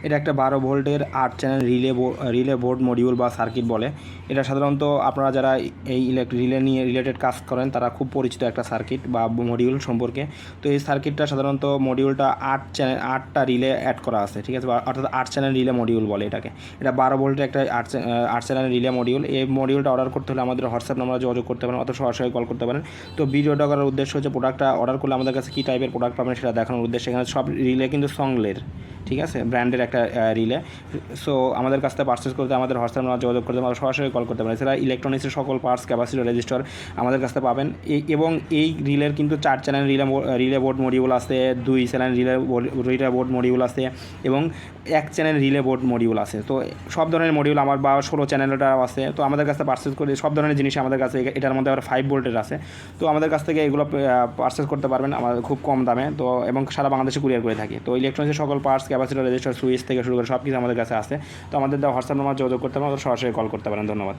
এটা একটা 12 ভোল্টের 8 চ্যানেল রিলে বোর্ড মডিউল বা সার্কিট বলে। এটা সাধারণত আপনারা যারা এই রিলে নিয়ে রিলেটেড কাজ করেন তারা খুব পরিচিত একটা সার্কিট বা মডিউল সম্পর্কে। তো এই সার্কিটটা সাধারণত মডিউলটা 8টা রিলে অ্যাড করা আছে, ঠিক আছে, অর্থাৎ 8 চ্যানেল রিলে মডিউল বলে এটাকে। এটা 12 ভোল্টের একটা 8 চ্যানেল রিলে মডিউল। এই মডিউলটা অর্ডার করতে হলে আমাদের হোয়াটসঅ্যাপ নাম্বারে যোগাযোগ করতে পারেন অথবা সরাসরি কল করতে পারেন। তো ভিডিওটা করার উদ্দেশ্য হচ্ছে প্রোডাক্টটা অর্ডার করলে আমাদের কাছে কী টাইপের প্রোডাক্ট পাবেন সেটা দেখানোর উদ্দেশ্যে। এখানে সব রিলে কিন্তু সংলের, ঠিক আছে, ব্র্যান্ডের একটা রিলে। সো আমাদের কাছ থেকে পারচেস করতে আমাদের হোয়াটসঅ্যাপ নাম্বার যোগাযোগ করতে পারেন, সরাসরি কল করতে পারেন। এছাড়া ইলেকট্রনিক্সের সকল পার্টস, ক্যাপাসিটর, রেজিস্টার আমাদের কাছ থেকে পাবেন। এবং এই রিলের কিন্তু 4 চ্যানেল রিলে বোর্ড মডিউল আছে, 2 চ্যানেল রিলে বোর্ড মডিউল আছে এবং 1 চ্যানেল রিলে বোর্ড মডিউল আছে। তো সব ধরনের মডিউল আমার বা 16 চ্যানেলটাও আছে। তো আমাদের কাছে পারচেস করে সব ধরনের জিনিস আমাদের কাছে, এটার মধ্যে আবার 5 ভোল্টের আছে। তো আমাদের কাছ থেকে এগুলো পারচেস করতে পারবেন আমাদের খুব কম দামে। তো এবং সারা বাংলাদেশে কুরিয়ার করে থাকি। তো ইলেকট্রনিক্সের সকল পার্টস, ক্যাপাসিটর, রেজিস্টার, সুইচ থেকে শুরু করে সব কিছু আমাদের কাছে আছে। তো আমাদের হোয়াটসঅ্যাপ নাম্বার যোগাযোগ করতে পারেন, সরাসরি কল করতে পারেন। ধন্যবাদ।